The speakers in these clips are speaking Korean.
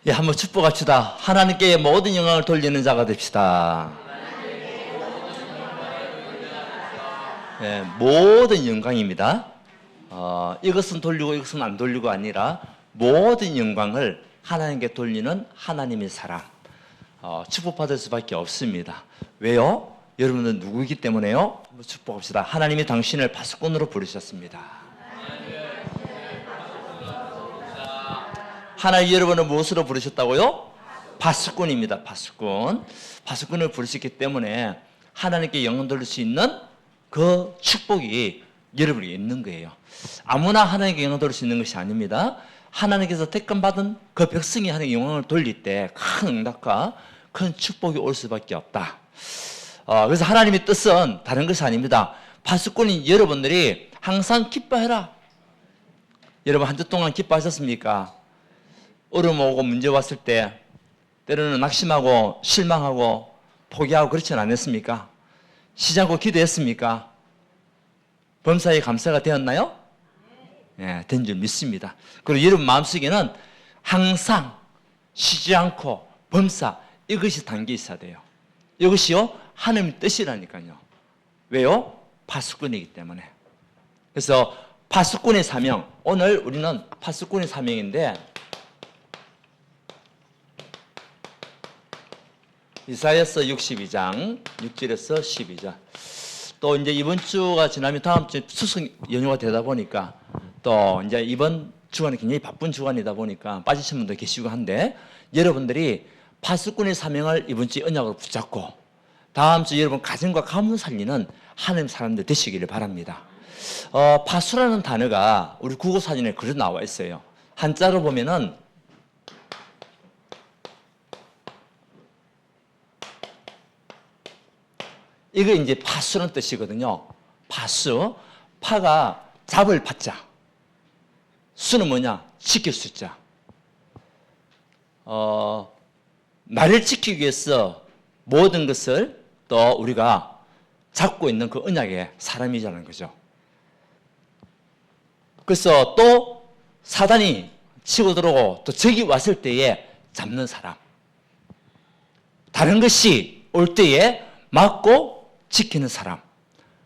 예, 한번 축복합시다. 하나님께 모든 영광을 돌리는 자가 됩시다. 예, 모든 영광입니다. 이것은 돌리고 이것은 안 돌리고 아니라 모든 영광을 하나님께 돌리는 하나님의 사람. 축복받을 수밖에 없습니다. 왜요? 여러분은 누구이기 때문에요? 한번 축복합시다. 하나님이 당신을 파수꾼으로 부르셨습니다. 하나님 여러분을 무엇으로 부르셨다고요? 파수꾼입니다. 파수꾼. 파수꾼을 부르셨기 때문에 하나님께 영광 돌릴 수 있는 그 축복이 여러분에게 있는 거예요. 아무나 하나님께 영광 돌릴 수 있는 것이 아닙니다. 하나님께서 택감받은 그 백성이 하나님께 영광을 돌릴 때 큰 응답과 큰 축복이 올 수밖에 없다. 그래서 하나님의 뜻은 다른 것이 아닙니다. 파수꾼인 여러분들이 항상 기뻐해라. 여러분 한 주 동안 기뻐하셨습니까? 어려움 오고 문제 왔을 때 때로는 낙심하고 실망하고 포기하고 그렇지는 않았습니까? 쉬지 않고 기도했습니까? 범사에 감사가 되었나요? 예, 된 줄 믿습니다. 그리고 여러분 마음속에는 항상 쉬지 않고 범사 이것이 담겨 있어야 돼요. 이것이요 하나님의 뜻이라니까요. 왜요? 파수꾼이기 때문에. 그래서 파수꾼의 사명, 오늘 우리는 파수꾼의 사명인데 이사야서 62장 6절에서 12절. 또 이제 이번 주가 지나면 다음 주 추석 연휴가 되다 보니까 또 이제 이번 주간이 굉장히 바쁜 주간이다 보니까 빠지신 분도 계시고 한데 여러분들이 파수꾼의 사명을 이번 주 언약으로 붙잡고 다음 주 여러분 가정과 가문 살리는 하나님 사람들 되시기를 바랍니다. 파수라는 단어가 우리 국어사전에 그렇게 나와 있어요. 한자로 보면은 이거 이제 파수는 뜻이거든요. 파수. 파가 잡을 파자. 수는 뭐냐? 지킬 수자. 나를 지키기 위해서 모든 것을 또 우리가 잡고 있는 그 언약의 사람이라는 거죠. 그래서 또 사단이 치고 들어오고 또 적이 왔을 때에 잡는 사람. 다른 것이 올 때에 막고 지키는 사람.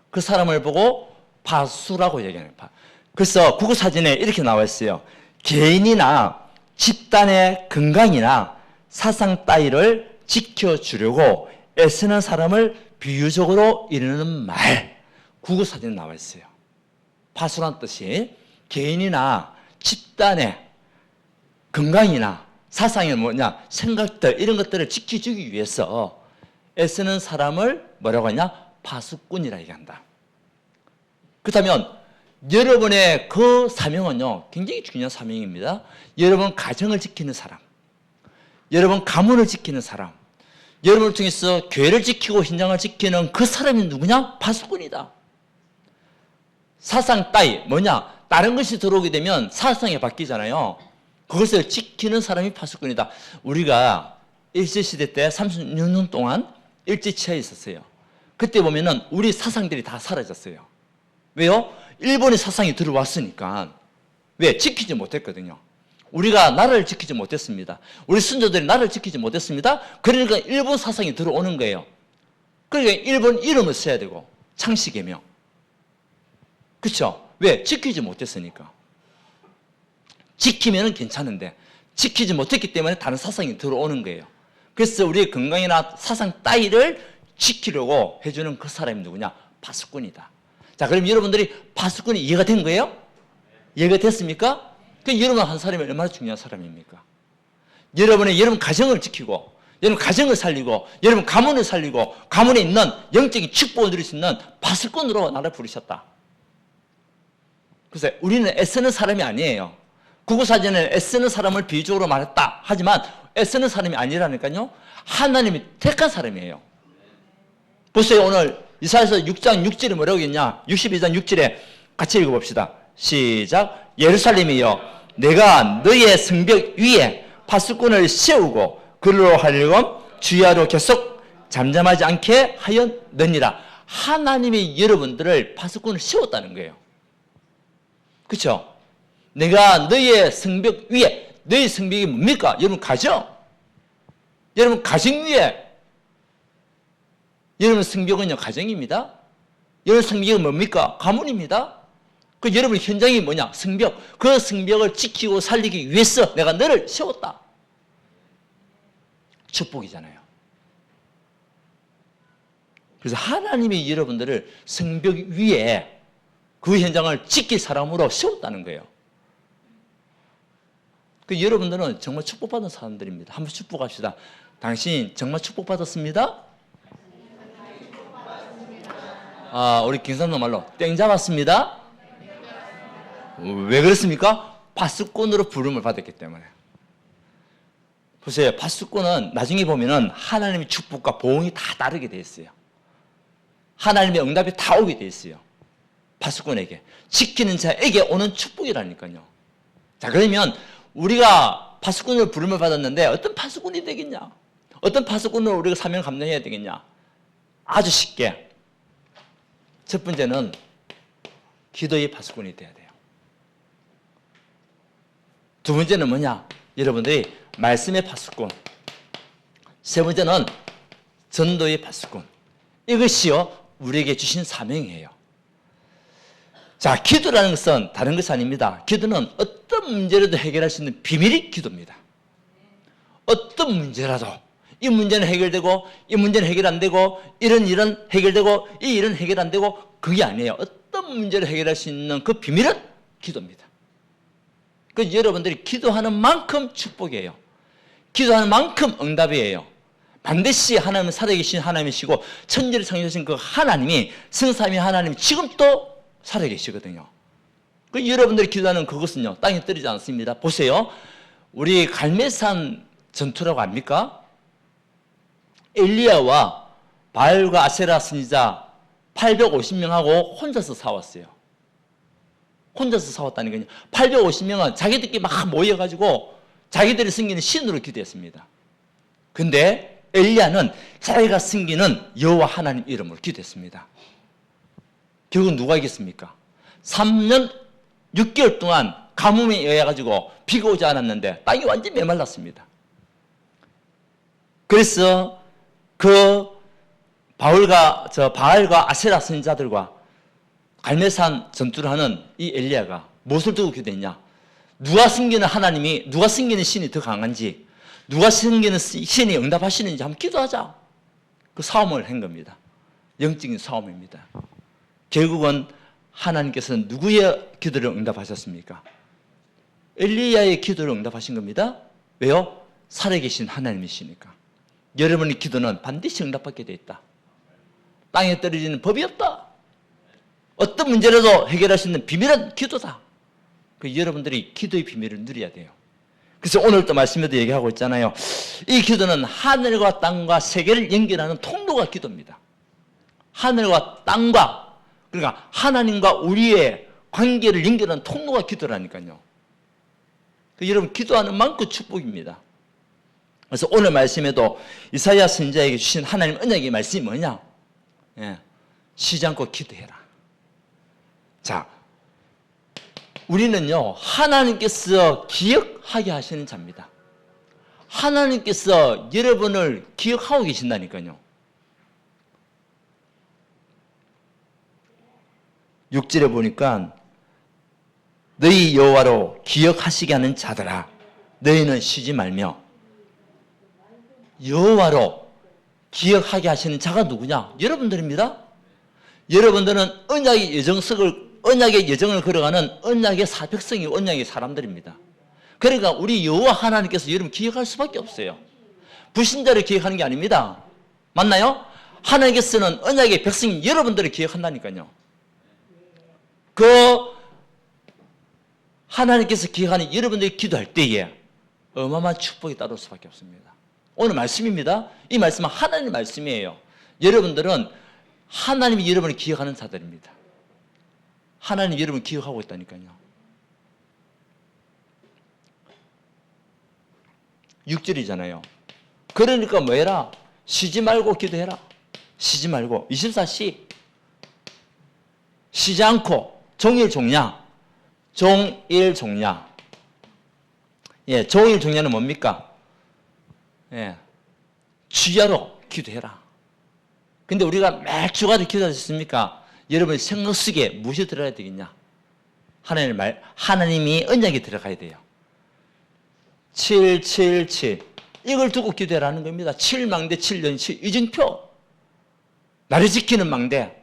그 사람을 보고 파수라고 얘기하는 거예요. 그래서 국어사전에 이렇게 나와 있어요. 개인이나 집단의 건강이나 사상 따위를 지켜주려고 애쓰는 사람을 비유적으로 이르는 말. 국어사전에 나와 있어요. 파수란 뜻이 개인이나 집단의 건강이나 사상이 뭐냐 생각들 이런 것들을 지켜주기 위해서 애쓰는 사람을 뭐라고 하냐? 파수꾼이라 얘기한다. 그렇다면 여러분의 그 사명은요 굉장히 중요한 사명입니다. 여러분 가정을 지키는 사람, 여러분 가문을 지키는 사람, 여러분을 통해서 교회를 지키고 현장을 지키는 그 사람이 누구냐? 파수꾼이다. 사상 따위 뭐냐? 다른 것이 들어오게 되면 사상이 바뀌잖아요. 그것을 지키는 사람이 파수꾼이다. 우리가 일제시대 때 36년 동안 일제치하에 있었어요. 그때 보면은 우리 사상들이 다 사라졌어요. 왜요? 일본의 사상이 들어왔으니까. 왜? 지키지 못했거든요. 우리가 나라를 지키지 못했습니다. 우리 선조들이 나라를 지키지 못했습니다. 그러니까 일본 사상이 들어오는 거예요. 그러니까 일본 이름을 써야 되고 창씨개명. 그렇죠? 왜? 지키지 못했으니까. 지키면 괜찮은데 지키지 못했기 때문에 다른 사상이 들어오는 거예요. 그래서 우리의 건강이나 사상 따위를 지키려고 해주는 그 사람이 누구냐? 파수꾼이다. 자, 그럼 여러분들이 파수꾼이 이해가 된 거예요? 이해가 됐습니까? 그럼 여러분 한 사람이 얼마나 중요한 사람입니까? 여러분 가정을 지키고, 여러분 가정을 살리고, 여러분 가문을 살리고, 가문에 있는 영적인 축복을 누릴 수 있는 파수꾼으로 나를 부르셨다. 그래서 우리는 애쓰는 사람이 아니에요. 국어사전에 애쓰는 사람을 비유적으로 말했다. 하지만 애쓰는 사람이 아니라니까요. 하나님이 택한 사람이에요. 보세요. 오늘 이사야서 6장 6절에 뭐라고 했냐? 62장 6절에 같이 읽어봅시다. 시작. 예루살렘이여 내가 너의 성벽 위에 파수꾼을 세우고 그로 하려고 주야로 계속 잠잠하지 않게 하였느니라. 하나님이 여러분들을 파수꾼을 세웠다는 거예요. 그렇죠? 내가 너의 성벽 위에 너희 성벽이 뭡니까? 여러분 가정. 여러분 가정 위에 여러분 성벽은요 가정입니다. 여러분 성벽은 뭡니까? 가문입니다. 그 여러분 현장이 뭐냐? 성벽. 그 성벽을 지키고 살리기 위해서 내가 너를 세웠다. 축복이잖아요. 그래서 하나님이 여러분들을 성벽 위에 그 현장을 지킬 사람으로 세웠다는 거예요. 그 여러분들은 정말 축복받은 사람들입니다. 한번 축복합시다. 당신 정말 축복받았습니다. 우리 경상도 말로 땡 잡았습니다. 왜 그렇습니까? 파수꾼으로 부름을 받았기 때문에. 보세요. 파수꾼은 나중에 보면은 하나님의 축복과 보응이 다 따르게 돼 있어요. 하나님의 응답이 다 오게 돼 있어요. 파수꾼에게. 지키는 자에게 오는 축복이라니까요. 자, 그러면 우리가 파수꾼으로 부름을 받았는데 어떤 파수꾼이 되겠냐? 어떤 파수꾼으로 우리가 사명 감당해야 되겠냐? 아주 쉽게. 첫 번째는 기도의 파수꾼이 돼야 돼요. 두 번째는 뭐냐? 여러분들이 말씀의 파수꾼. 세 번째는 전도의 파수꾼. 이것이요 우리에게 주신 사명이에요. 자, 기도라는 것은 다른 것이 아닙니다. 기도는 어떤 문제라도 해결할 수 있는 비밀이 기도입니다. 어떤 문제라도 이 문제는 해결되고 이 문제는 해결 안 되고 이런 일은 해결되고 이 일은 해결 안 되고 그게 아니에요. 어떤 문제를 해결할 수 있는 그 비밀은 기도입니다. 그 여러분들이 기도하는 만큼 축복이에요. 기도하는 만큼 응답이에요. 반드시 하나님은 살아계신 하나님이시고 천지를 창조하신 그 하나님이 성삼위 하나님이 지금도 살아계시거든요. 그 여러분들이 기도하는 그것은요 땅에 떨어지지 않습니다. 보세요. 우리 갈멜산 전투라고 압니까? 엘리야와 바알과 아세라 선지자 850명하고 혼자서 싸웠어요. 혼자서 싸웠다니까요. 850명은 자기들끼리 막 모여가지고 자기들이 섬기는 신으로 기도했습니다. 근데 엘리야는 자기가 섬기는 여호와 하나님 이름으로 기도했습니다. 결국 누가 이겼습니까? 3년 6개월 동안 가뭄에 의해가지고 비가 오지 않았는데 땅이 완전히 메말랐습니다. 그래서 그 바알과 아세라 선지자들과 갈멜산 전투를 하는 이 엘리야가 무엇을 두고 기도했냐? 누가 섬기는 하나님이, 누가 섬기는 신이 더 강한지, 누가 섬기는 신이 응답하시는지 한번 기도하자. 그 싸움을 한 겁니다. 영적인 싸움입니다. 결국은 하나님께서는 누구의 기도를 응답하셨습니까? 엘리야의 기도를 응답하신 겁니다. 왜요? 살아계신 하나님이시니까. 여러분의 기도는 반드시 응답받게 돼 있다. 땅에 떨어지는 법이 없다. 어떤 문제라도 해결할 수 있는 비밀은 기도다. 여러분들이 기도의 비밀을 누려야 돼요. 그래서 오늘 또 말씀에도 얘기하고 있잖아요. 이 기도는 하늘과 땅과 세계를 연결하는 통로가 기도입니다. 하늘과 땅과, 그러니까 하나님과 우리의 관계를 연결하는 통로가 기도라니까요. 여러분 기도하는 만큼 축복입니다. 그래서 오늘 말씀에도 이사야 선지자에게 주신 하나님 언약의 말씀이 뭐냐? 쉬지 않고 기도해라. 자, 우리는요 하나님께서 기억하게 하시는 자입니다. 하나님께서 여러분을 기억하고 계신다니까요. 6절에 보니까 너희 여호와로 기억하시게 하는 자들아 너희는 쉬지 말며. 여호와로 기억하게 하시는 자가 누구냐? 여러분들입니다. 여러분들은 언약의 여정을 걸어가는 언약의 백성이 언약의 사람들입니다. 그러니까 우리 여호와 하나님께서 여러분 기억할 수밖에 없어요. 불신자를 기억하는 게 아닙니다. 맞나요? 하나님께서는 언약의 백성인 여러분들을 기억한다니까요. 그 하나님께서 기억하는 여러분들이 기도할 때에 어마어마한 축복이 따를 수밖에 없습니다. 오늘 말씀입니다. 이 말씀은 하나님의 말씀이에요. 여러분들은 하나님이 여러분을 기억하는 자들입니다. 하나님이 여러분을 기억하고 있다니까요. 6절이잖아요. 그러니까 뭐 해라? 쉬지 말고 기도해라. 쉬지 말고 24시 쉬지 않고 종일 종냐? 종일 종냐? 예, 종일 종료는 뭡니까? 예, 주야로 기도해라. 근데 우리가 매 주가도 기도하셨습니까? 여러분의 생각 속에 무엇이 들어가야 되겠냐? 하나님이 언약이 들어가야 돼요. 777 이걸 두고 기도해라는 겁니다. 7망대 7년치 이증표. 나를 지키는 망대.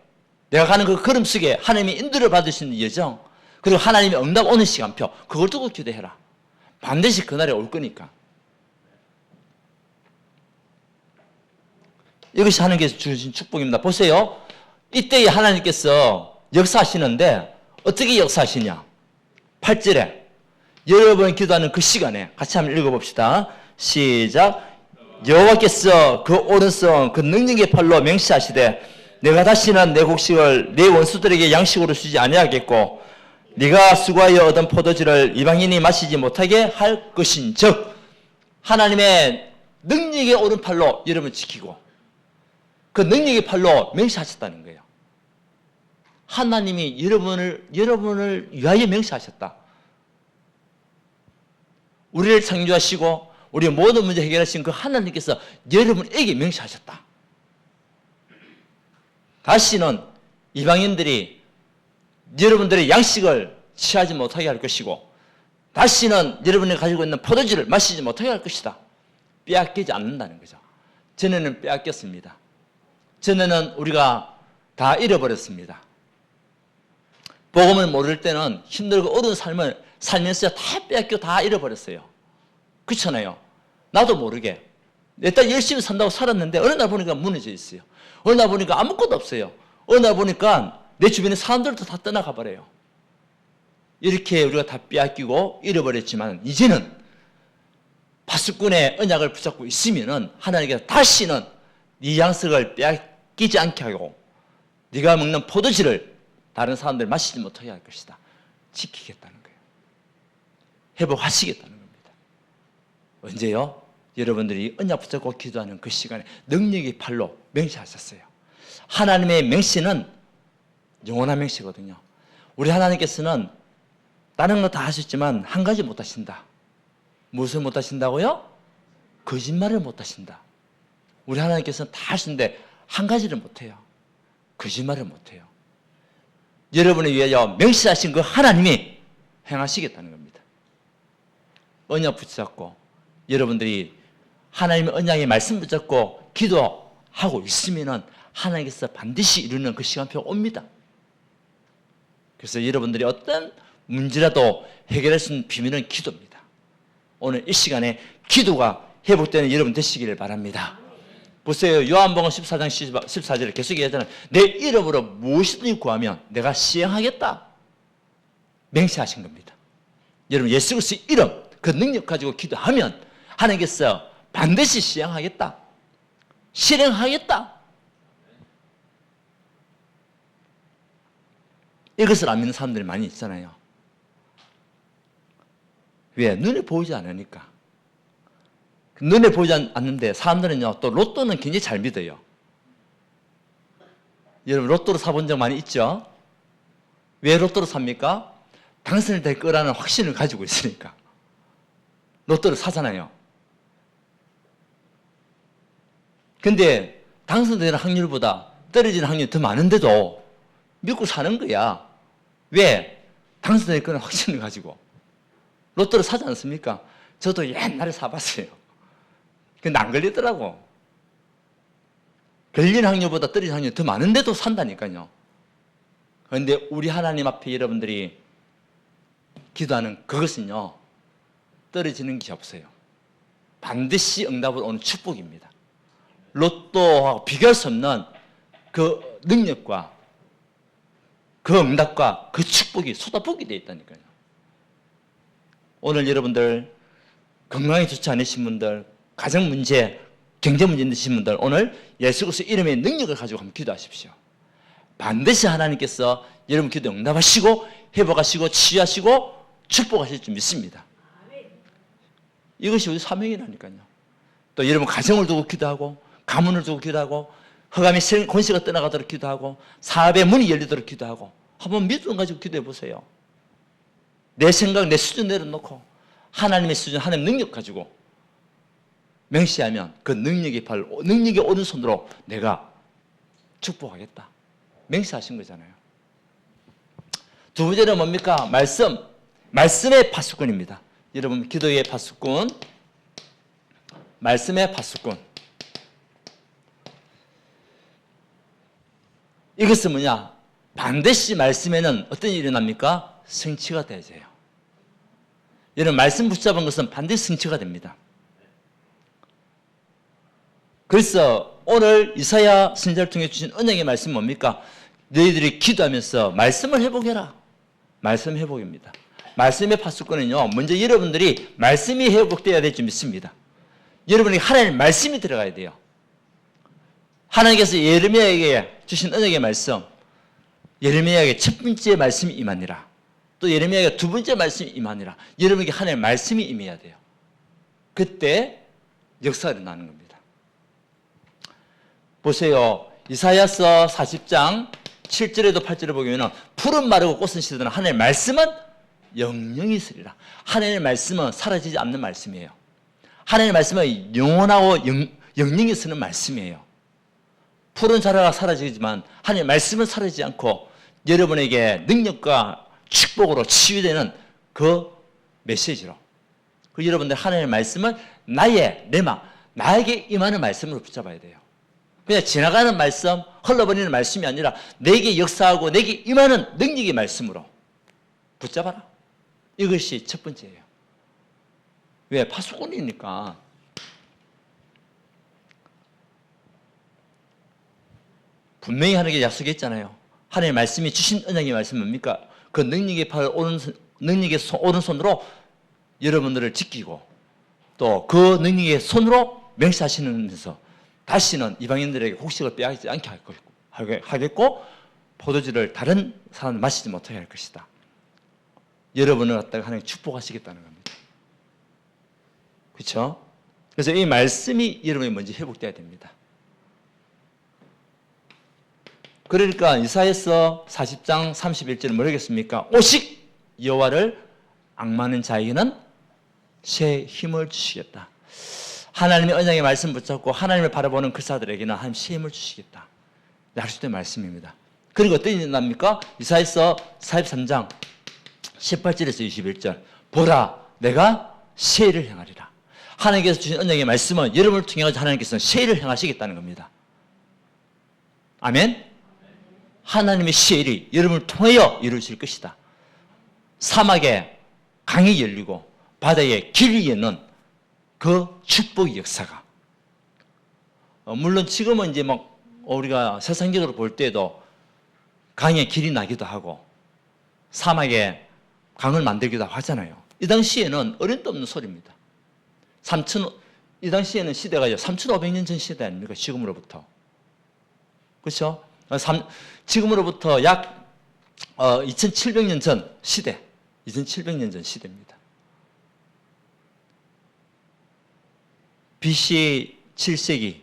내가 가는 그 걸음 속에 하나님이 인도를 받으시는 여정, 그리고 하나님이 응답 오는 시간표, 그걸 두고 기도해라. 반드시 그날이 올 거니까. 이것이 하나님께서 주신 축복입니다. 보세요. 이때에 하나님께서 역사하시는데 어떻게 역사하시냐? 8절에 여러분이 기도하는 그 시간에 같이 한번 읽어봅시다. 시작. 여호와께서 그 오른손 그 능력의 팔로 맹세하시되 내가 다시는 내 곡식을 내 원수들에게 양식으로 주지 아니하겠고 네가 수고하여 얻은 포도주를 이방인이 마시지 못하게 할 것인즉, 하나님의 능력의 오른팔로 여러분을 지키고 그 능력의 팔로 맹세하셨다는 거예요. 하나님이 여러분을 위하여 맹세하셨다. 우리를 창조하시고 우리의 모든 문제 해결하신 그 하나님께서 여러분에게 맹세하셨다. 다시는 이방인들이 여러분들의 양식을 취하지 못하게 할 것이고 다시는 여러분이 가지고 있는 포도주를 마시지 못하게 할 것이다. 빼앗기지 않는다는 거죠. 전에는 빼앗겼습니다. 전에는 우리가 다 잃어버렸습니다. 복음을 모를 때는 힘들고 어려운 삶을 살면서 다 빼앗겨 다 잃어버렸어요. 그렇잖아요. 나도 모르게 내 딸 열심히 산다고 살았는데 어느 날 보니까 무너져 있어요. 어느 날 보니까 아무것도 없어요. 어느 날 보니까 내 주변에 사람들도 다 떠나가 버려요. 이렇게 우리가 다 빼앗기고 잃어버렸지만 이제는 파수꾼의 언약을 붙잡고 있으면은 하나님께서 다시는 네 양식을 빼앗기지 않게 하고 네가 먹는 포도주를 다른 사람들 마시지 못하게 할 것이다. 지키겠다는 거예요. 회복하시겠다는 겁니다. 언제요? 여러분들이 언약 붙잡고 기도하는 그 시간에 능력의 팔로 맹세하셨어요. 하나님의 맹세는 영원한 맹세거든요. 우리 하나님께서는 다른 거 다 하셨지만 한 가지 못 하신다. 무엇을 못 하신다고요? 거짓말을 못 하신다. 우리 하나님께서는 다 하시는데 한 가지를 못 해요. 거짓말을 못 해요. 여러분을 위하여 맹세하신 그 하나님이 행하시겠다는 겁니다. 언약 붙잡고 여러분들이 하나님의 언약의 말씀 붙잡고 기도하고 있으면은 하나님께서 반드시 이루는 그 시간표 옵니다. 그래서 여러분들이 어떤 문제라도 해결할 수 있는 비밀은 기도입니다. 오늘 이 시간에 기도가 회복되는 여러분 되시기를 바랍니다. 보세요. 요한복음 14장 14절에 계속 얘기하잖아요. 내 이름으로 무엇이든지 구하면 내가 시행하겠다. 맹세하신 겁니다. 여러분 예수 그리스도의 이름, 그 능력 가지고 기도하면 하나님께서 반드시 시행하겠다. 실행하겠다. 이것을 안 믿는 사람들이 많이 있잖아요. 왜? 눈에 보이지 않으니까. 눈에 보이지 않는데 사람들은요, 또 로또는 굉장히 잘 믿어요. 여러분, 로또로 사본 적 많이 있죠? 왜 로또로 삽니까? 당선이 될 거라는 확신을 가지고 있으니까. 로또를 사잖아요. 근데 당선되는 확률보다 떨어지는 확률이 더 많은데도 믿고 사는 거야. 왜? 당선될 거는 확신을 가지고. 로또를 사지 않습니까? 저도 옛날에 사봤어요. 근데 안 걸리더라고. 걸리는 확률보다 떨어지는 확률이 더 많은데도 산다니까요. 그런데 우리 하나님 앞에 여러분들이 기도하는 그것은요, 떨어지는 게 없어요. 반드시 응답을 오는 축복입니다. 로또하고 비교할 수 없는 그 능력과 그 응답과 그 축복이 쏟아붓게 되어 있다니까요. 오늘 여러분들 건강이 좋지 않으신 분들, 가정 문제, 경제 문제 있으신 분들 오늘 예수 그리스도 이름의 능력을 가지고 한번 기도하십시오. 반드시 하나님께서 여러분 기도 응답하시고 회복하시고 치유하시고 축복하실 줄 믿습니다. 이것이 우리 사명이라니까요. 또 여러분 가정을 두고 기도하고 가문을 두고 기도하고 흑암의 권세가 떠나가도록 기도하고 사업의 문이 열리도록 기도하고 한번 믿음 가지고 기도해 보세요. 내 생각, 내 수준 내려놓고 하나님의 수준, 하나님의 능력 가지고 맹세하면 그 능력의 팔, 능력의 오른손으로 내가 축복하겠다. 맹세하신 거잖아요. 두 번째는 뭡니까? 말씀의 파수꾼입니다. 여러분, 기도의 파수꾼, 말씀의 파수꾼. 이것은 뭐냐? 반드시 말씀에는 어떤 일이 일어납니까? 성취가 되어져요. 여러분, 말씀 붙잡은 것은 반드시 성취가 됩니다. 그래서 오늘 이사야 선지자를 통해 주신 언약의 말씀은 뭡니까? 너희들이 기도하면서 말씀을 회복해라. 말씀 회복입니다. 말씀의 파수꾼은요, 먼저 여러분들이 말씀이 회복되어야 될 줄 믿습니다. 여러분이 하나님의 말씀이 들어가야 돼요. 하나님께서 예레미야에게 주신 언약의 말씀, 예레미야에게 첫 번째 말씀이 임하니라. 또 예레미야에게 두 번째 말씀이 임하니라. 여러분에게 하나님의 말씀이 임해야 돼요. 그때 역사가 일어나는 겁니다. 보세요. 이사야서 40장 7절에도 8절에 보면 푸른 마르고 꽃은 시드나 하나님의 말씀은 영영이 있으리라. 하나님의 말씀은 사라지지 않는 말씀이에요. 하나님의 말씀은 영원하고 영영이 쓰는 말씀이에요. 푸른 자라가 사라지지만 하나님의 말씀은 사라지지 않고 여러분에게 능력과 축복으로 치유되는 그 메시지로. 그 여러분들 하나님의 말씀은 나의 레마, 나에게 임하는 말씀으로 붙잡아야 돼요. 그냥 지나가는 말씀, 흘러버리는 말씀이 아니라 내게 역사하고 내게 임하는 능력의 말씀으로 붙잡아라. 이것이 첫 번째예요. 왜? 파수꾼이니까. 분명히 하나님께 약속했잖아요. 하나님의 말씀이 주신 언약의 말씀은 뭡니까? 그 능력의 팔, 능력의 오른손으로 여러분들을 지키고 또 그 능력의 손으로 맹세하시면서 다시는 이방인들에게 곡식을 빼앗지 않게 하겠고 포도주를 다른 사람들 마시지 못하게 할 것이다. 여러분을 갖다가 하나님 축복하시겠다는 겁니다. 그렇죠? 그래서 이 말씀이 여러분이 먼저 회복돼야 됩니다. 그러니까 이사야서 40장 31절은 뭐라겠습니까? 오직 여호와를 앙마하는 자에게는 새 힘을 주시겠다. 하나님의 언약의 말씀 붙잡고 하나님을 바라보는 그사들에게는 하나님 새 힘을 주시겠다. 약속된 말씀입니다. 그리고 어떤 일이 납니까? 이사야서 43장 18절에서 21절 보라 내가 새 일을 행하리라. 하나님께서 주신 언약의 말씀은 여러분을 통해 하나님께서는 새 일을 행하시겠다는 겁니다. 아멘? 하나님의 새 일이 여러분을 통하여 이루어질 것이다. 사막에 강이 열리고 바다에 길이 여는 그 축복의 역사가. 물론 지금은 이제 막 우리가 세상적으로 볼 때도 강에 길이 나기도 하고 사막에 강을 만들기도 하잖아요. 이 당시에는 어림도 없는 소리입니다. 이 당시에는 시대가 3,500년 전 시대 아닙니까? 지금으로부터. 그렇죠? 지금으로부터 약 2,700년 전 시대, 2,700년 전 시대입니다. BC 7세기,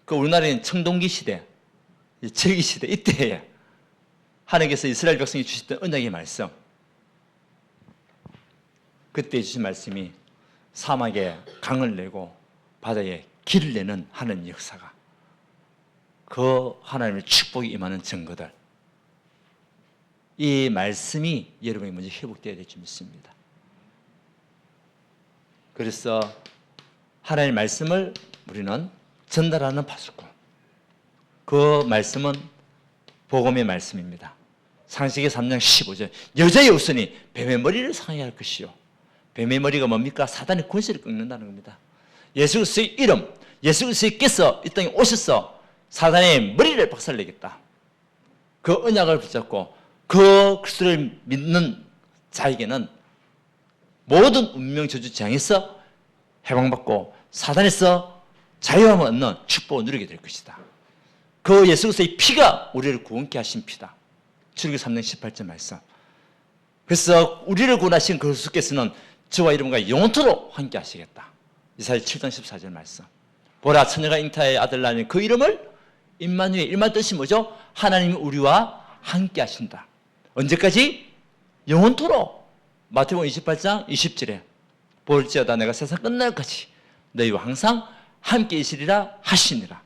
그 우리나라에는 청동기 시대, 철기 시대, 이때에 하나님께서 이스라엘 백성이 주셨던 언약의 말씀, 그때 주신 말씀이 사막에 강을 내고 바다에 길을 내는 하나님의 역사가, 그 하나님의 축복이 임하는 증거들, 이 말씀이 여러분이 먼저 회복되어야 될 줄 믿습니다. 그래서 하나님의 말씀을 우리는 전달하는 파수꾼, 그 말씀은 복음의 말씀입니다. 창세기 3장 15절 여자의 우선이 뱀의 머리를 상하게 할 것이요. 뱀의 머리가 뭡니까? 사단의 권세를 끊는다는 겁니다. 예수 그리스도의 이름, 예수 그리스도께서 이 땅에 오셔서 사단의 머리를 박살내겠다. 그 언약을 붙잡고 그 그리스도를 믿는 자에게는 모든 운명 저주 재앙에서 해방받고 사단에서 자유함을 얻는 축복을 누리게 될 것이다. 그 예수 그리스도의 피가 우리를 구원케 하신 피다. 출애굽기 3장 18절 말씀. 그래서 우리를 구원하신 그리스도께서는 저와 여러분과 영원토록 함께 하시겠다. 이사야 7장 14절 말씀. 보라 처녀가 잉타의 아들 낳으니 그 이름을 임마누엘. 임마누엘 뜻이 뭐죠? 하나님이 우리와 함께 하신다. 언제까지? 영원토록. 마태복음 28장 20절에 볼지어다 내가 세상 끝날까지 너희와 항상 함께 있으리라 하시니라.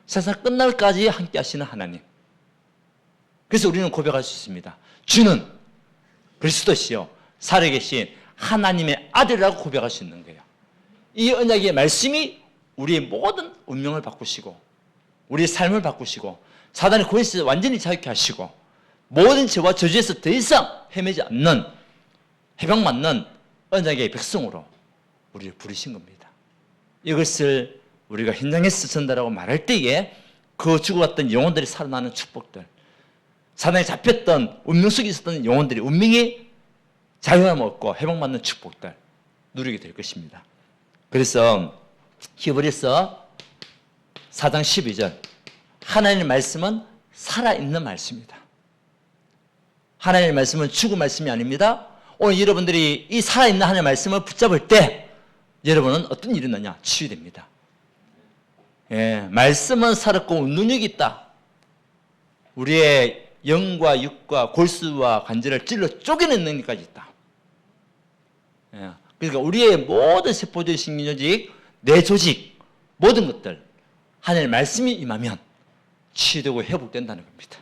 세상 끝날까지 함께 하시는 하나님. 그래서 우리는 고백할 수 있습니다. 주는 그리스도시요 살아계신 하나님의 아들이라고 고백할 수 있는 거예요. 이 언약의 말씀이 우리의 모든 운명을 바꾸시고 우리의 삶을 바꾸시고 사단의 권세에서 완전히 자유케 하시고 모든 죄와 저주에서 더 이상 헤매지 않는 해방받는 언약의 백성으로 우리를 부르신 겁니다. 이것을 우리가 현장에서 전달하고 말할 때에 그 죽어갔던 영혼들이 살아나는 축복들, 사단에 잡혔던 운명 속에 있었던 영혼들이 운명의 자유함을 얻고 해방받는 축복들 누리게 될 것입니다. 그래서 히브리서 4장 12절 하나님의 말씀은 살아있는 말씀이다. 하나님의 말씀은 죽은 말씀이 아닙니다. 오늘 여러분들이 이 살아있는 하나님의 말씀을 붙잡을 때 여러분은 어떤 일이 있느냐? 치유됩니다. 예, 말씀은 살았고 능력이 있다. 우리의 영과 육과 골수와 관절을 찔러 쪼개는 능력까지 있다. 예, 그러니까 우리의 모든 세포조직, 신경조직, 뇌조직 모든 것들 하나님의 말씀이 임하면 치유되고 회복된다는 겁니다.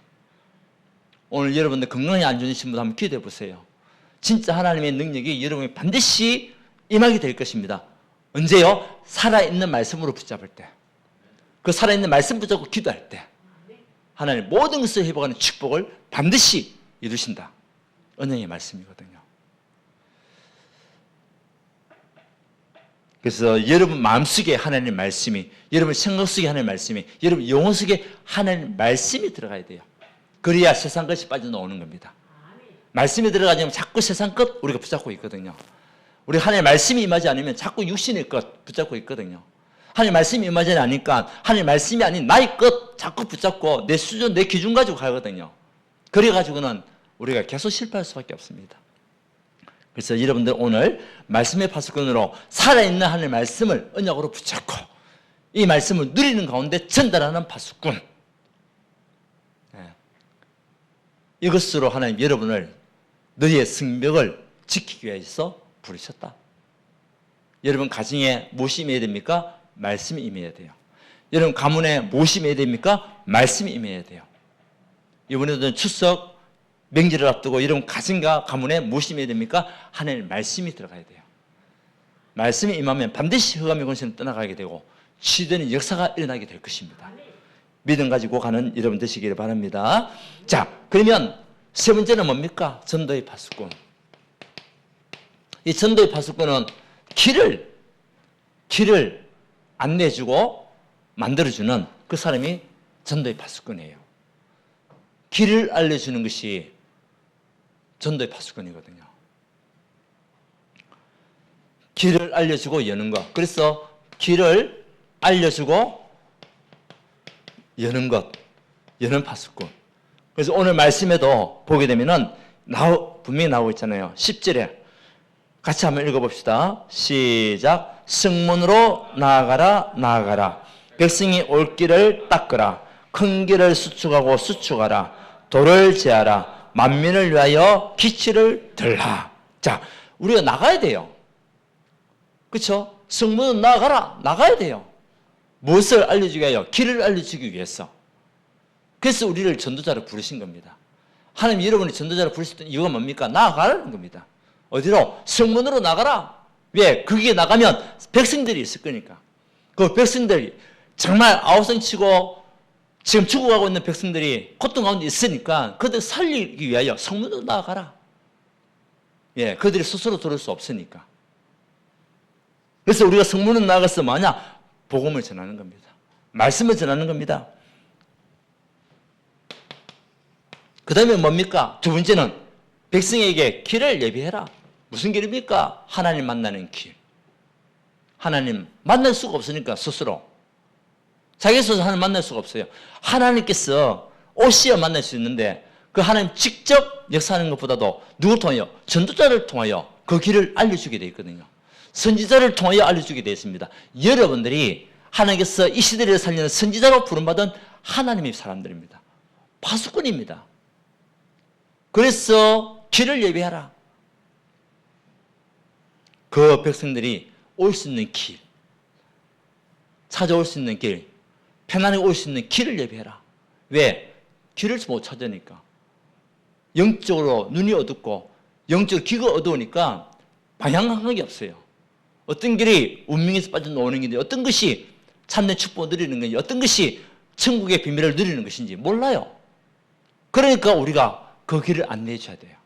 오늘 여러분들 건강이 안 좋으신 분 한번 기도해 보세요. 진짜 하나님의 능력이 여러분이 반드시 임하게 될 것입니다. 언제요? 살아있는 말씀으로 붙잡을 때. 그 살아있는 말씀 붙잡고 기도할 때 하나님 모든 것을 회복하는 축복을 반드시 이루신다. 언약의 말씀이거든요. 그래서 여러분 마음속에 하나님의 말씀이, 여러분 생각 속에 하나님의 말씀이, 여러분 영혼 속에 하나님의 말씀이 들어가야 돼요. 그래야 세상 것이 빠져나오는 겁니다. 말씀이 들어가면 자꾸 세상 것 우리가 붙잡고 있거든요. 우리 하나님의 말씀이 임하지 않으면 자꾸 육신의 것 붙잡고 있거든요. 하나님의 말씀이 임하지 않으니까 하나님의 말씀이 아닌 나의 것 자꾸 붙잡고 내 수준, 내 기준 가지고 가거든요. 그래가지고는 우리가 계속 실패할 수밖에 없습니다. 그래서 여러분들 오늘 말씀의 파수꾼으로 살아있는 하나님의 말씀을 언약으로 붙잡고 이 말씀을 누리는 가운데 전달하는 파수꾼. 이것으로 하나님 여러분을 너희의 성벽을 지키기 위해서 부르셨다. 여러분 가정에 무엇이 임해야 됩니까? 말씀이 임해야 돼요. 여러분 가문에 무엇이 임해야 됩니까? 말씀이 임해야 돼요. 이번에도 추석 명절을 앞두고 여러분 가정과 가문에 무엇이 임해야 됩니까? 하나님의 말씀이 들어가야 돼요. 말씀이 임하면 반드시 흑암의 권세는 떠나가게 되고 치유되는 역사가 일어나게 될 것입니다. 믿음 가지고 가는 여러분 되시기를 바랍니다. 자, 그러면 세 번째는 뭡니까? 전도의 파수꾼. 이 전도의 파수꾼은 길을 안내해주고 만들어주는 그 사람이 전도의 파수꾼이에요. 길을 알려주는 것이 전도의 파수꾼이거든요. 길을 알려주고 여는 것. 그래서 길을 알려주고 여는 것, 여는 파수꾼. 그래서 오늘 말씀에도 보게 되면은 분명히 나오고 있잖아요. 10절에 같이 한번 읽어봅시다. 시작. 성문으로 나아가라, 나아가라. 백성이 올 길을 닦으라. 큰 길을 수축하고 수축하라. 돌을 제하라. 만민을 위하여 기치를 들라. 자, 우리가 나가야 돼요. 그렇죠? 성문으로 나아가라. 나가야 돼요. 무엇을 알려주기 위하여? 길을 알려주기 위해서. 그래서 우리를 전도자로 부르신 겁니다. 하나님 여러분이 전도자로 부르셨던 이유가 뭡니까? 나아가라는 겁니다. 어디로? 성문으로 나가라. 왜? 거기에 나가면 백성들이 있을 거니까. 그 백성들이 정말 아우성 치고 지금 죽어가고 있는 백성들이 고통 가운데 있으니까 그들 살리기 위하여 성문으로 나아가라. 예, 그들이 스스로 들을 수 없으니까. 그래서 우리가 성문으로 나아가서 뭐냐? 복음을 전하는 겁니다. 말씀을 전하는 겁니다. 그 다음에 뭡니까? 두 번째는 백성에게 길을 예비해라. 무슨 길입니까? 하나님 만나는 길. 하나님 만날 수가 없으니까 스스로. 자기 스스로 하나님 만날 수가 없어요. 하나님께서 오시어 만날 수 있는데 그 하나님 직접 역사하는 것보다도 누구를 통하여? 전도자를 통하여 그 길을 알려주게 되어 있거든요. 선지자를 통하여 알려주게 되어 있습니다. 여러분들이 하나님께서 이 시대를 살리는 선지자로 부름받은 하나님의 사람들입니다. 파수꾼입니다. 그래서 길을 예비하라. 그 백성들이 올 수 있는 길, 찾아올 수 있는 길, 편안하게 올 수 있는 길을 예비해라. 왜? 길을 못 찾으니까. 영적으로 눈이 어둡고 영적으로 귀가 어두우니까 방향감각이 없어요. 어떤 길이 운명에서 빠져나오는 길인지, 어떤 것이 참된 축복을 누리는 건지, 어떤 것이 천국의 비밀을 누리는 것인지 몰라요. 그러니까 우리가 그 길을 안내해 줘야 돼요.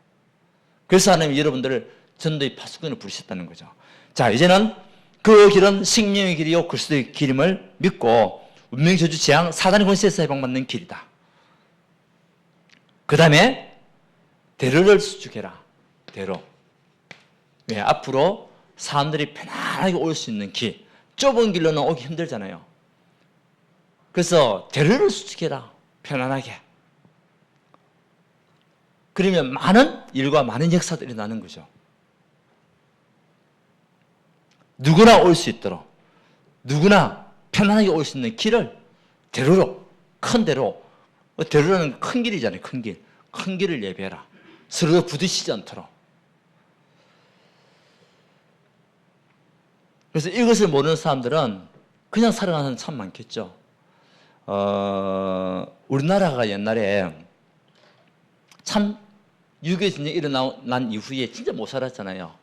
그래서 하나님 여러분들을 전도의 파수꾼을 부르셨다는 거죠. 자, 이제는 그 길은 생명의 길이요 그리스도의 길임을 믿고 운명의 저주 재앙 사단의 권세에서 해방받는 길이다. 그 다음에 대로를 수축해라. 대로. 왜? 앞으로 사람들이 편안하게 올 수 있는 길, 좁은 길로는 오기 힘들잖아요. 그래서 대로를 수축해라. 편안하게. 그러면 많은 일과 많은 역사들이 나는 거죠. 누구나 올 수 있도록, 누구나 편안하게 올 수 있는 길을 대로로, 큰 대로, 대로는 큰 길이잖아요. 큰 길. 큰 길을 예배해라. 서로 부딪히지 않도록. 그래서 이것을 모르는 사람들은 그냥 살아가는 사람 참 많겠죠. 우리나라가 옛날에 참 6.25 전쟁이 일어난 이후에 진짜 못 살았잖아요.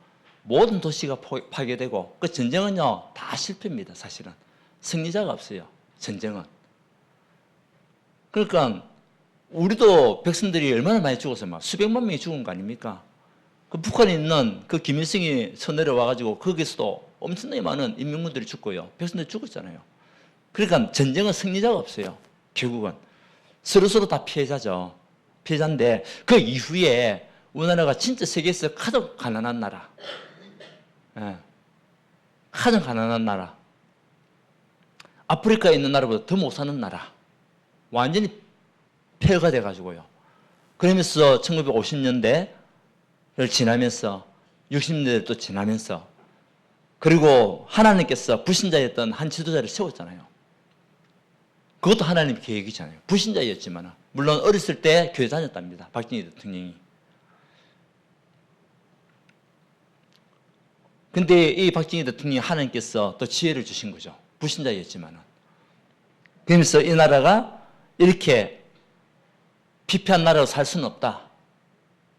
모든 도시가 파괴되고 그 전쟁은요 다 실패입니다. 사실은 승리자가 없어요. 전쟁은. 그러니까 우리도 백성들이 얼마나 많이 죽었어요. 막 수백만 명이 죽은 거 아닙니까? 그 북한에 있는 그 김일성이 쳐내려와가지고 거기서도 엄청나게 많은 인민군들이 죽고요. 백성들이 죽었잖아요. 그러니까 전쟁은 승리자가 없어요. 결국은 서로서로 다 피해자죠. 피해자인데 그 이후에 우리나라가 진짜 세계에서 가장 가난한 나라, 가장 가난한 나라, 아프리카에 있는 나라보다 더 못 사는 나라, 완전히 폐허가 돼가지고요. 그러면서 1950년대를 지나면서 60년대를 또 지나면서 그리고 하나님께서 불신자였던 한 지도자를 세웠잖아요. 그것도 하나님 계획이잖아요. 불신자였지만 물론 어렸을 때 교회 다녔답니다. 박정희 대통령이. 근데 이 박정희 대통령이 하나님께서 또 지혜를 주신 거죠. 불신자였지만. 그러면서 이 나라가 이렇게 피폐한 나라로 살 수는 없다.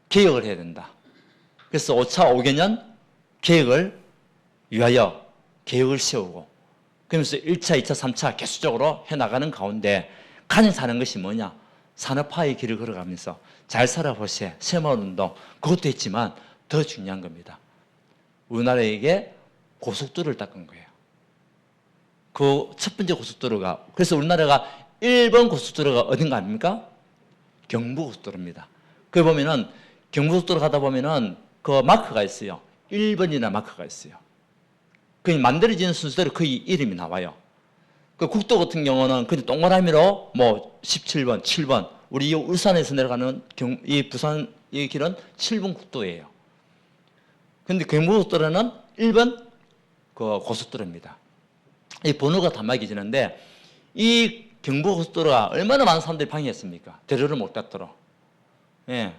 개혁을 해야 된다. 그래서 5차 5개년 계획을 위하여 계획을 세우고 그러면서 1차, 2차, 3차 계속적으로 해나가는 가운데 가장 사는 것이 뭐냐? 산업화의 길을 걸어가면서 잘 살아보세, 새마을운동 그것도 했지만 더 중요한 겁니다. 우리나라에게 고속도로를 닦은 거예요. 그 첫 번째 고속도로가 그래서 우리나라가 1번 고속도로가 어딘가 아닙니까? 경부고속도로입니다. 그 보면은 경부고속도로 가다 보면은 그 마크가 있어요. 1번이나 마크가 있어요. 그 만들어지는 순서대로 그 이름이 나와요. 그 국도 같은 경우는 그냥 동그라미로 뭐 17번, 7번. 우리 이 울산에서 내려가는 이 부산 이 길은 7번 국도예요. 근데 경부고속도로는 1번 그 고속도로입니다. 이 번호가 단말기 지는데 이 경부고속도로가 얼마나 많은 사람들이 방해했습니까? 대로를 못 닦도록. 예.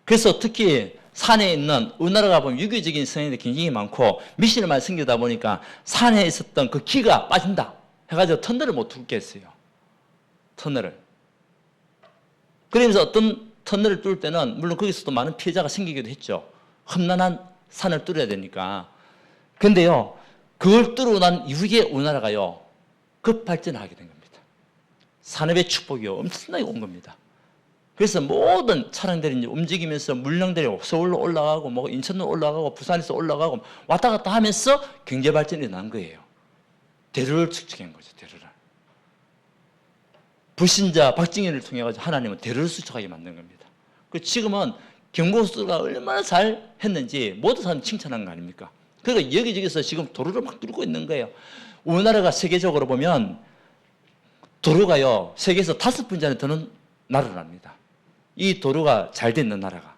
그래서 특히 산에 있는 우리나라가 보면 유교적인 성향이 굉장히 많고 미신을 많이 생기다 보니까 산에 있었던 그 기가 빠진다 해가지고 터널을 못 뚫게 했어요. 터널을. 그러면서 어떤 터널을 뚫을 때는 물론 거기서도 많은 피해자가 생기기도 했죠. 험난한 산을 뚫어야 되니까. 근데요, 그걸 뚫고 난 이후에 우리나라가요, 급발전을 하게 된 겁니다. 산업의 축복이 엄청나게 온 겁니다. 그래서 모든 차량들이 이제 움직이면서 물량들이 서울로 올라가고 뭐 인천으로 올라가고 부산에서 올라가고 왔다 갔다 하면서 경제 발전이 난 거예요. 대로를 축적한 거죠. 대로를. 불신자 박정희를 통해 가지고 하나님은 대로를 수축하게 만든 겁니다. 그 지금은 경부고속도로가 얼마나 잘 했는지 모든 사람 칭찬한 거 아닙니까? 그러니까 여기저기서 지금 도로를 막 뚫고 있는 거예요. 우리나라가 세계적으로 보면 도로가요 세계에서 5번째 안에 드는 나라랍니다. 이 도로가 잘 돼 있는 나라가.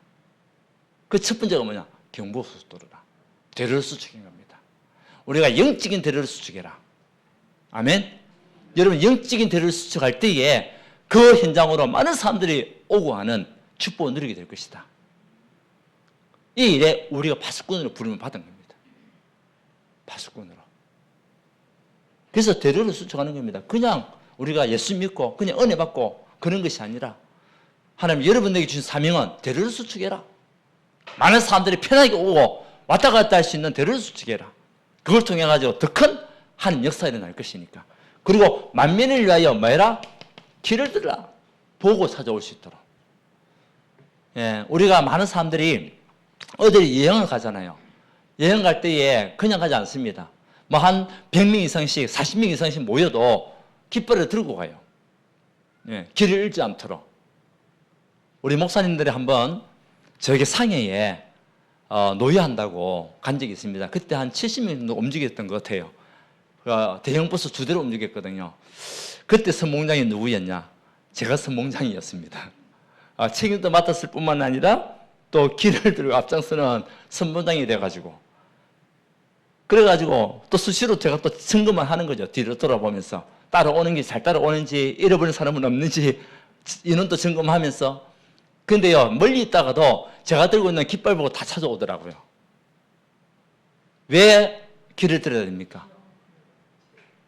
그 첫 번째가 뭐냐? 경부고속도로다. 대로를 수축한 겁니다. 우리가 영적인 대로를 수축해라. 아멘? 여러분 영적인 대로를 수축할 때에 그 현장으로 많은 사람들이 오고 하는 축복을 누리게 될 것이다. 이 일에 우리가 파수꾼으로 부름을 받은 겁니다. 파수꾼으로. 그래서 대류를 수축하는 겁니다. 그냥 우리가 예수 믿고 그냥 은혜 받고 그런 것이 아니라 하나님 여러분에게 주신 사명은 대류를 수축해라. 많은 사람들이 편하게 오고 왔다 갔다 할 수 있는 대류를 수축해라. 그걸 통해 가지고 더 큰 하나님 역사가 일어날 것이니까. 그리고 만민을 위하여 뭐해라? 길을 들라. 보고 찾아올 수 있도록. 예, 우리가 많은 사람들이 어디 여행을 가잖아요. 여행 갈 때에 그냥 가지 않습니다. 뭐 한 100명 이상씩 40명 이상씩 모여도 깃발을 들고 가요. 예, 길을 잃지 않도록. 우리 목사님들이 한번 저에게 상해에 노예한다고 간 적이 있습니다. 그때 한 70명 정도 움직였던 것 같아요. 대형 버스 2대로 움직였거든요. 그때 선봉장이 누구였냐? 제가 선봉장이었습니다. 책임도 맡았을 뿐만 아니라 또 길을 들고 앞장서는 선봉장이 돼가지고 그래가지고 또 수시로 제가 또 점검을 하는 거죠. 뒤로 돌아보면서 따라오는 게 잘 따라오는지 잃어버린 사람은 없는지 인원도 점검하면서. 근데요, 멀리 있다가도 제가 들고 있는 깃발 보고 다 찾아오더라고요. 왜 길을 들여야 됩니까?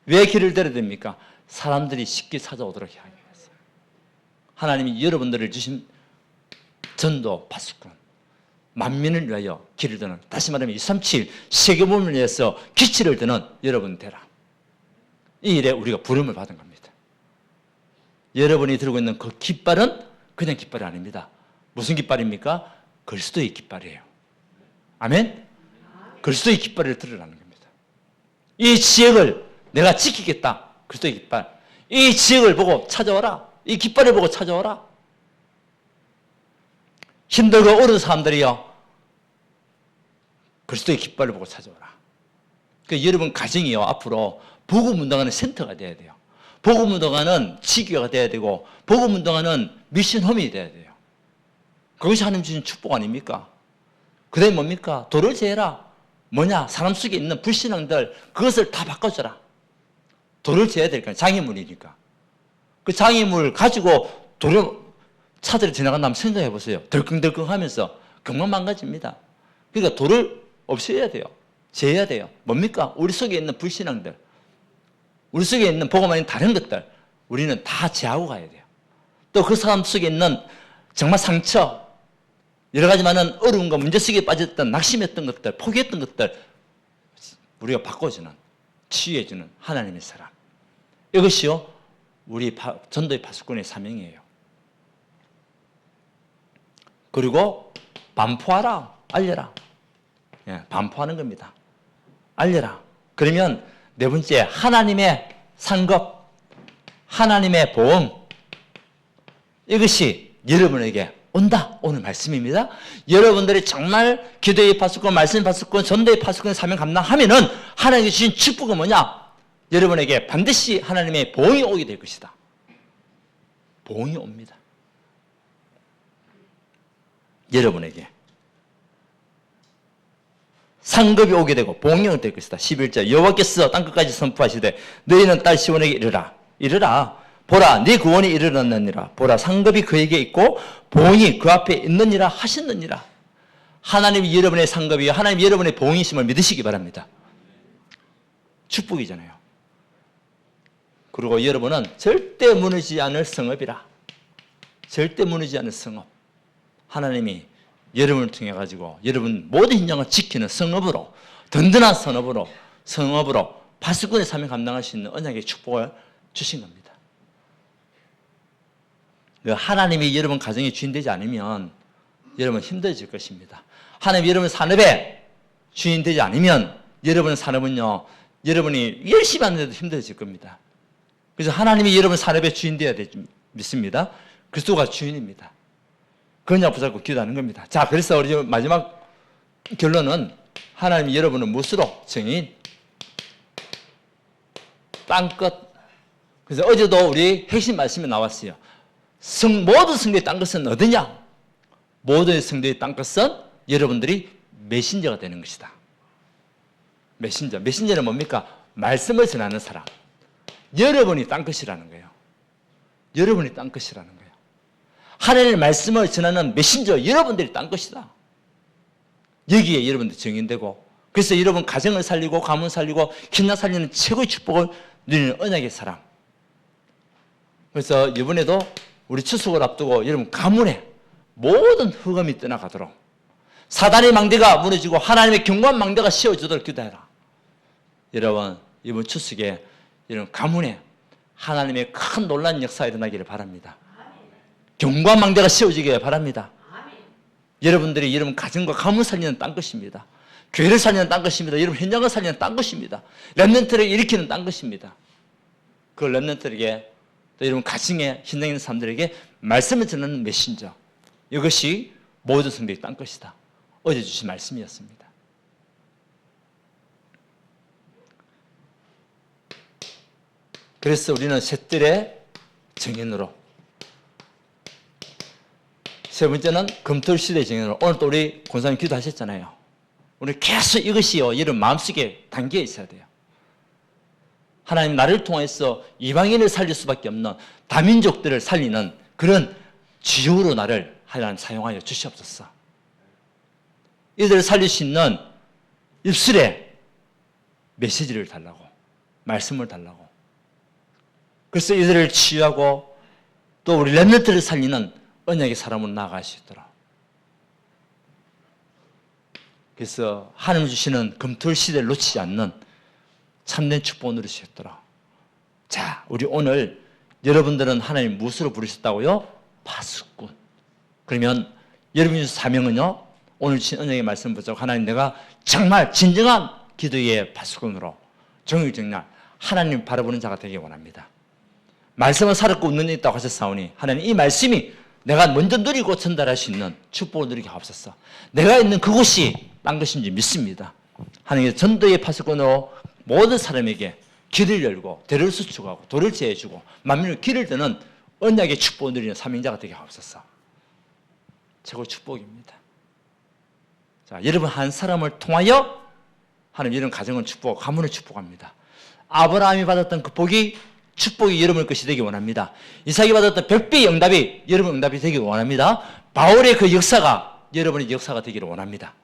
왜 길을 들여야 됩니까? 사람들이 쉽게 찾아오도록 하기 위해서. 하나님이 여러분들을 주신 전도 파수꾼, 만민을 위하여 길을 드는, 다시 말하면 237 세계복음을 위해서 기치를 드는 여러분 되라. 이 일에 우리가 부름을 받은 겁니다. 여러분이 들고 있는 그 깃발은 그냥 깃발이 아닙니다. 무슨 깃발입니까? 그리스도의 깃발이에요. 아멘? 그리스도의 깃발을 들으라는 겁니다. 이 지역을 내가 지키겠다. 그리스도의 깃발. 이 지역을 보고 찾아오라. 이 깃발을 보고 찾아오라. 힘들고 어려운 사람들이요, 그리스도의 깃발을 보고 찾아오라. 그러니까 여러분 가정이요, 앞으로 복음운동하는 센터가 돼야 돼요. 복음운동하는 지교가 돼야 되고 복음운동하는 미션홈이 돼야 돼요. 그것이 하나님 주신 축복 아닙니까? 그 다음에 뭡니까? 도를 제해라. 뭐냐? 사람 속에 있는 불신앙들 그것을 다 바꿔줘라. 도를 제해야 될 거야. 장애물이니까. 그 장애물 가지고 도를 차들이 지나간다면 생각해 보세요. 덜컹덜컹 하면서 금방 망가집니다. 그러니까 도를 없애야 돼요. 제해야 돼요. 뭡니까? 우리 속에 있는 불신앙들, 우리 속에 있는 복음 아닌 다른 것들, 우리는 다 제하고 가야 돼요. 또 그 사람 속에 있는 정말 상처, 여러 가지 많은 어려움과 문제 속에 빠졌던, 낙심했던 것들, 포기했던 것들, 우리가 바꿔주는, 치유해주는 하나님의 사랑. 이것이요, 우리 전도의 파수꾼의 사명이에요. 그리고 반포하라, 알려라. 예, 반포하는 겁니다. 알려라. 그러면 네 번째, 하나님의 상급, 하나님의 보험. 이것이 여러분에게 온다. 오늘 말씀입니다. 여러분들이 정말 기도의 파수꾼, 말씀의 파수꾼, 전도의 파수꾼의 사명 감당하면은 하나님이 주신 축복은 뭐냐? 여러분에게 반드시 하나님의 보응이 오게 될 것이다. 보응이 옵니다. 여러분에게 상급이 오게 되고 보응이 될 것이다. 11절 여호와께서 땅끝까지 선포하시되 너희는 딸 시온에게 이르라. 이르라. 보라 네 구원이 이르렀느니라. 보라 상급이 그에게 있고 보응이 그 앞에 있느니라 하셨느니라. 하나님이 여러분의 상급이요 하나님이 여러분의 보응이심을 믿으시기 바랍니다. 축복이잖아요. 그리고 여러분은 절대 무너지지 않을 성읍이라. 절대 무너지지 않을 성읍. 하나님이 여러분을 통해 가지고 여러분 모든 인정을 지키는 성읍으로, 든든한 성읍으로 파수꾼의 사명 감당할 수 있는 언약의 축복을 주신 겁니다. 하나님이 여러분 가정의 주인 되지 않으면 여러분 힘들어질 것입니다. 하나님이 여러분 산업의 주인 되지 않으면 여러분 산업은요, 여러분이 열심히 하는데도 힘들어질 겁니다. 그래서 하나님이 여러분 산업의 주인 되어야 믿습니다. 그리스도가 주인입니다. 그냥 붙잡고 기도하는 겁니다. 자, 그래서 우리 마지막 결론은 하나님이 여러분은 무엇으로? 증인, 땅끝. 그래서 어제도 우리 핵심 말씀이 나왔어요. 모든 성도의 땅끝은 어디냐? 모든 성도의 땅끝은 여러분들이 메신저가 되는 것이다. 메신저는 뭡니까? 말씀을 전하는 사람. 여러분이 땅끝이라는 거예요. 여러분이 땅끝이라는 거예요. 하나님의 말씀을 전하는 메신저 여러분들이 땅끝이다. 여기에 여러분들 증인되고 그래서 여러분 가정을 살리고 가문 살리고 신앙 살리는 최고의 축복을 누리는 언약의 사람. 그래서 이번에도 우리 추석을 앞두고 여러분 가문에 모든 흑암이 떠나가도록 사단의 망대가 무너지고 하나님의 견고한 망대가 씌워지도록 기도해라. 여러분 이번 추석에 여러분 가문에 하나님의 큰 놀라운 역사가 일어나기를 바랍니다. 견고한 망대가 씌워지기를 바랍니다. 여러분들이 여러분 가정과 가문 살리는 딴 것입니다. 교회를 살리는 딴 것입니다. 여러분 현장을 살리는 딴 것입니다. 렘넌트를 일으키는 딴 것입니다. 그 렘넌트에게 또 여러분 가정에 현장에 있는 사람들에게 말씀을 전하는 메신저, 이것이 모든 성도의 딴 것이다. 어제 주신 말씀이었습니다. 그래서 우리는 셋들의 정연으로, 세 번째는 금토일 시대의 정연으로, 오늘 또 우리 권사님 기도하셨잖아요. 우리 계속 이것이요, 이런 마음속에 담겨 있어야 돼요. 하나님 나를 통해서 이방인을 살릴 수밖에 없는 다민족들을 살리는 그런 지효로 나를 하나님 사용하여 주시옵소서. 이들을 살릴 수 있는 입술에 메시지를 달라고, 말씀을 달라고. 그래서 이들을 치유하고 또 우리 렘넌트를 살리는 언약의 사람으로 나아갈 수 있도록. 그래서 하나님 주시는 금토일 시대를 놓치지 않는 참된 축복을 누릴 수 있도록. 자, 우리 오늘 여러분들은 하나님 무엇으로 부르셨다고요? 파수꾼. 그러면 여러분의 사명은요, 오늘 주신 언약의 말씀을 붙잡고 하나님 내가 정말 진정한 기도의 파수꾼으로 정일정날 하나님 바라보는 자가 되기 원합니다. 말씀을 살았고 웃는 일 있다고 하셨사오니 하나님 이 말씀이 내가 먼저 누리고 전달할 수 있는 축복을 누리게 하옵소서. 내가 있는 그곳이 딴 것인지 믿습니다. 하나님의 전도의 파수꾼으로 모든 사람에게 길을 열고 대를 수축하고 돌을 제해주고 만민을 길을 드는 언약의 축복을 누리는 사명자가 되게 하옵소서. 최고 축복입니다. 자, 여러분 한 사람을 통하여 하나님 이런 가정을 축복하고 가문을 축복합니다. 아브라함이 받았던 그 복이 축복이 여러분의 것이 되기 원합니다. 이삭이 받았던 100배의 응답이 여러분의 응답이 되기 원합니다. 바울의 그 역사가 여러분의 역사가 되기를 원합니다.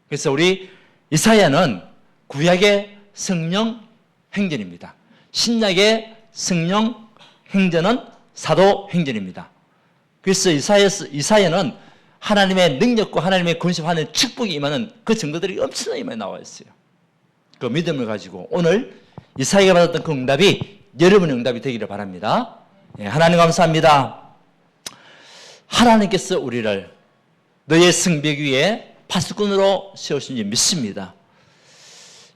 그래서 우리 이사야는 구약의 성령 행전입니다. 신약의 성령 행전은 사도 행전입니다. 그래서 이사야는 하나님의 능력과 하나님의 권세, 하나님의 축복이 임하는 그 증거들이 엄청나게 많이 나와 있어요. 그 믿음을 가지고 오늘 이사야가 받았던 그 응답이 여러분의 응답이 되기를 바랍니다. 예, 하나님 감사합니다. 하나님께서 우리를 너의 성벽 위에 파수꾼으로 세우신 줄 믿습니다.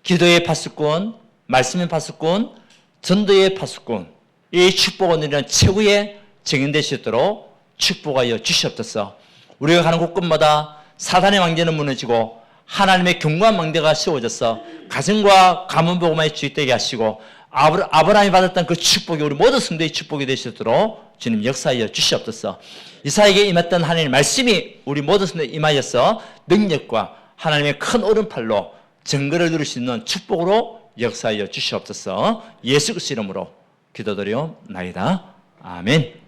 기도의 파수꾼, 말씀의 파수꾼, 전도의 파수꾼, 이 축복을 누리는 최고의 정인 되시도록 축복하여 주시옵소서. 우리가 가는 곳곳마다 사단의 망대는 무너지고 하나님의 견고한 망대가 세워져서 가정과 가문 복음의 주인 되게 하시고 아브라함이 받았던 그 축복이 우리 모든 성도의 축복이 되시도록 주님 역사하여 주시옵소서. 이사에게 임했던 하나님의 말씀이 우리 모든 성도에 임하여서 능력과 하나님의 큰 오른팔로 증거를 누릴 수 있는 축복으로 역사하여 주시옵소서. 예수 그리스도 이름으로 기도드리옵나이다. 아멘.